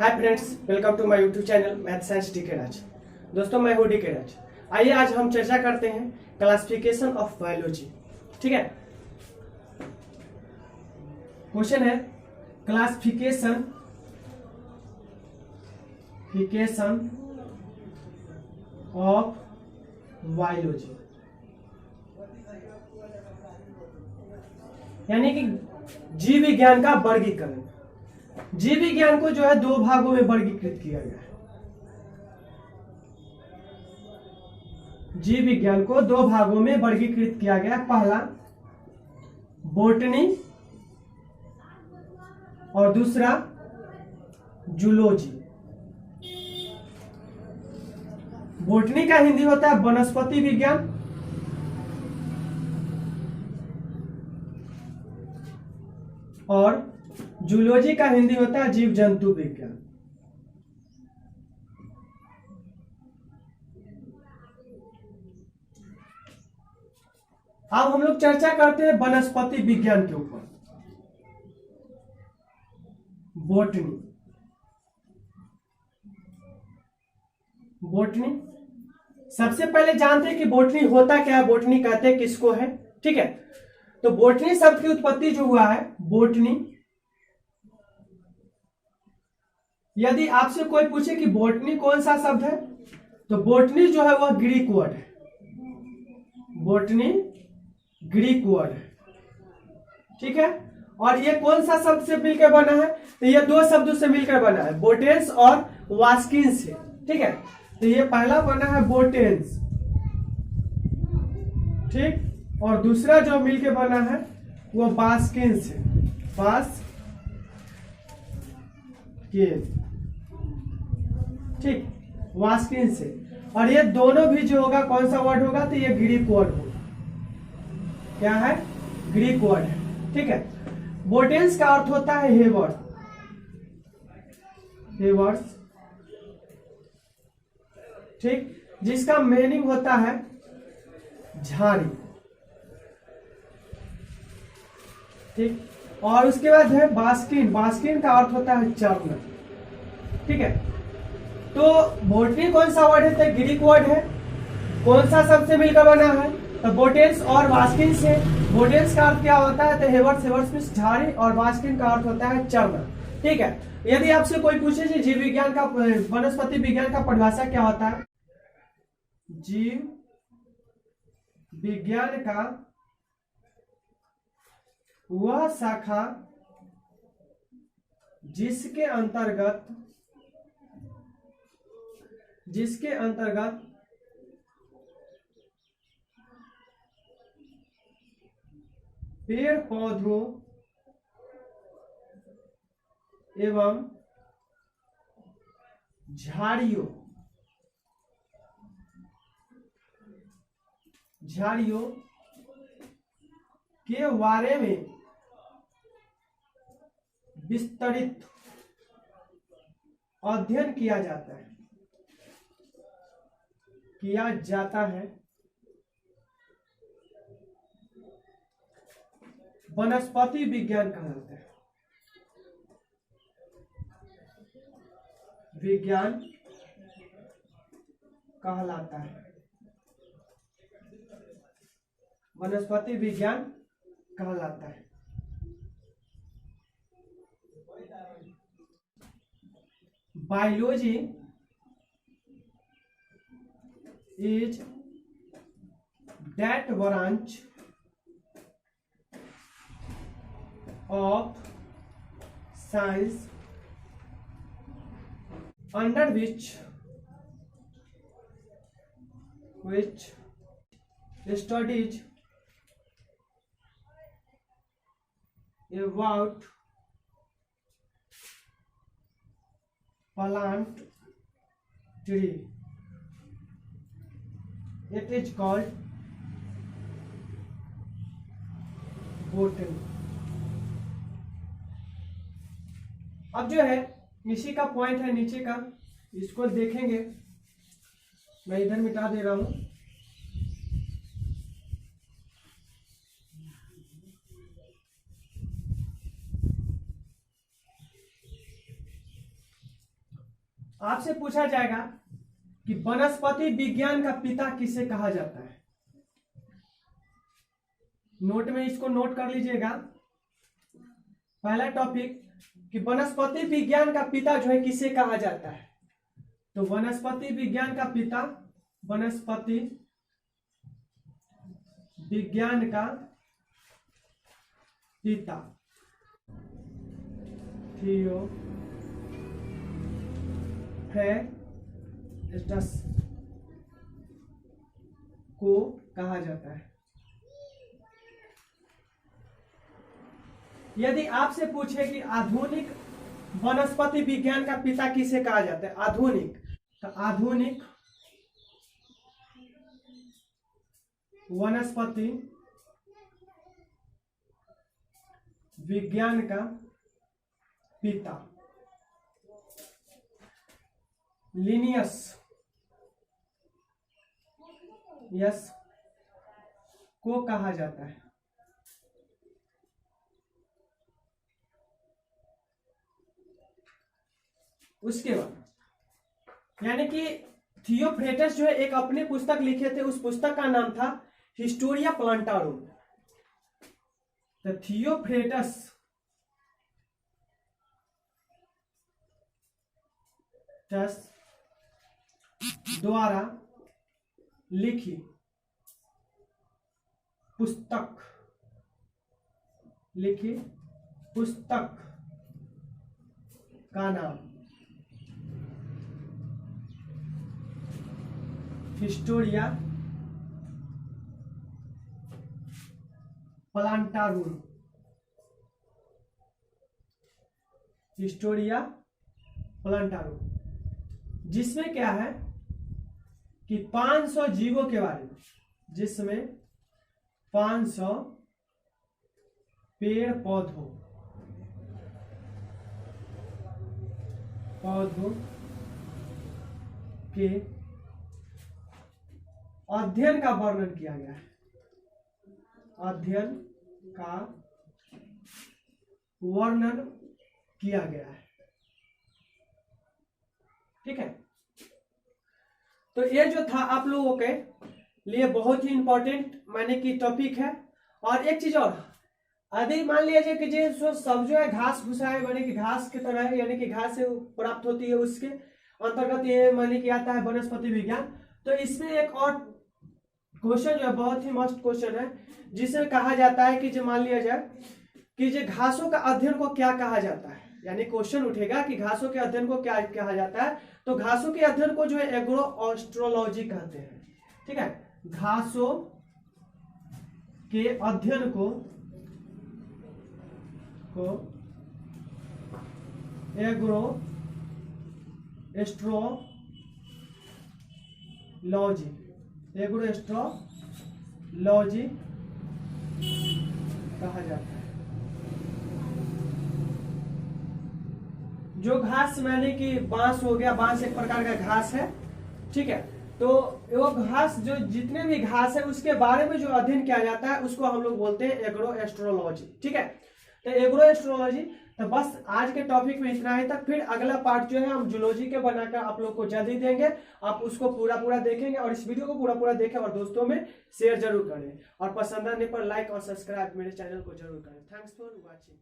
Hi friends, welcome to my YouTube channel math science D K Raj. दोस्तों, मैं हूँ D K राज। आइए आज हम चर्चा करते हैं क्लासिफिकेशन ऑफ बायोलॉजी। ठीक है, क्वेश्चन है क्लासिफिकेशन ऑफ बायोलॉजी, यानी कि जीव विज्ञान का वर्गीकरण। जीव विज्ञान को जो है दो भागों में वर्गीकृत किया गया है। जीव विज्ञान को दो भागों में वर्गीकृत किया गया है। पहला बोटनी और दूसरा जूलॉजी। बोटनी का हिंदी होता है वनस्पति विज्ञान और जूलॉजी का हिंदी होता है जीव जंतु विज्ञान। अब हम लोग चर्चा करते हैं वनस्पति विज्ञान के ऊपर। बोटनी सबसे पहले जानते हैं कि बोटनी होता क्या है, बोटनी कहते हैं किसको है। ठीक है, तो बोटनी शब्द की उत्पत्ति जो हुआ है, बोटनी, यदि आपसे कोई पूछे कि बोटनी कौन सा शब्द है, तो बोटनी जो है वह ग्रीक वर्ड है। बोटनी ग्रीक वर्ड है। ठीक है, और ये कौन सा शब्द से मिलकर बना है, तो ये दो शब्दों से मिलकर बना है, बोटेंस और वास्किन से। ठीक है, तो ये पहला बना है बोटेंस, ठीक, और दूसरा जो मिलकर बना है वो वास्किन से। ठीक, वास्किन से। और ये दोनों भी जो होगा कौन सा वर्ड होगा, तो ये ग्रीक वर्ड होगा। क्या है? ग्रीक वर्ड है। ठीक है, बोटेंस का अर्थ होता है हेवर्स, ठीक, जिसका मीनिंग होता है झाड़ी। ठीक, और उसके बाद है बास्किन का अर्थ होता है चरण। ठीक है, तो बोटनी कौन सा वर्ड है, तो ग्रीक वर्ड है। कौन सा शब्द से मिलकर बना है, तो बोटेंस और वास्किन से। बोटेंस का अर्थ क्या होता है, तो हेवर्स मींस झाड़ी, और वास्किन का अर्थ होता है चरण। ठीक है, यदि आपसे कोई पूछे कि जीव विज्ञान का, वनस्पति विज्ञान का परिभाषा क्या होता है, जीव विज्ञान का वह शाखा जिसके अंतर्गत पेड़ पौधों एवं झाड़ियों के बारे में विस्तृत अध्ययन किया जाता है वनस्पति विज्ञान कहलाता है। वनस्पति विज्ञान कहलाता है। Biology is that branch of science under which studies about plant tree. It is called botany. अब जो है इसी का पॉइंट है नीचे का, इसको देखेंगे। मैं इधर मिटा दे रहा हूं। आपसे पूछा जाएगा कि वनस्पति विज्ञान का पिता किसे कहा जाता है। नोट में इसको नोट कर लीजिएगा। पहला टॉपिक कि वनस्पति विज्ञान का पिता जो है किसे कहा जाता है। तो वनस्पति विज्ञान का पिता, वनस्पति विज्ञान का पिता थियोफ्रेस्टस को कहा जाता है। यदि आपसे पूछे कि आधुनिक वनस्पति विज्ञान का पिता किसे कहा जाता है, आधुनिक, तो आधुनिक वनस्पति विज्ञान का पिता लिनियस को कहा जाता है। उसके बाद यानी कि थियोफ्रेस्टस जो है एक अपनी पुस्तक लिखे थे, उस पुस्तक का नाम था हिस्टोरिया प्लांटारूम। तो थियोफ्रेस्टस द्वारा लिखी पुस्तक का नाम हिस्टोरिया प्लांटारूम, हिस्टोरिया प्लांटारूम, जिसमें क्या है कि 500 जीवों के बारे में, जिसमें 500 पेड़ पौधों के अध्ययन का वर्णन किया गया है। अध्ययन का वर्णन किया गया है। ठीक है, तो ये जो था आप लोगों के लिए बहुत ही इंपॉर्टेंट माने की टॉपिक है। और एक चीज और, यदि मान लीजिए कि जो सब जो है घास भूसा है माने कि घास की तरह है, यानी कि घास से प्राप्त होती है, उसके अंतर्गत ये माने कि आता है वनस्पति विज्ञान। तो इसमें एक और क्वेश्चन जो है बहुत ही मस्त क्वेश्चन है, जिसे कहा जाता है कि जो मान लिया जाए कि जो घासों का अध्ययन को क्या कहा जाता है, यानी क्वेश्चन उठेगा कि घासों के अध्ययन को क्या कहा जाता है। तो घासों के अध्ययन को जो है एग्रो एस्ट्रोलॉजी कहते हैं। ठीक है, घासों के अध्ययन को एग्रो एस्ट्रोलॉजी कहा जाता है। जो घास माने कि बांस हो गया, बांस एक प्रकार का घास है। ठीक है, तो वो घास जो जितने भी घास है उसके बारे में जो अध्ययन किया जाता है उसको हम लोग बोलते हैं एग्रो एस्ट्रोलॉजी। ठीक है, तो एग्रो एस्ट्रोलॉजी। तो बस आज के टॉपिक में इतना ही तक। फिर अगला पार्ट जो है हम जूलॉजी के बनाकर आप लोग को जल्दी देंगे, आप उसको पूरा देखेंगे और इस वीडियो को पूरा देखें और दोस्तों में शेयर जरूर करें और पसंद आने पर लाइक और सब्सक्राइब मेरे चैनल को जरूर करें। Thanks for watching.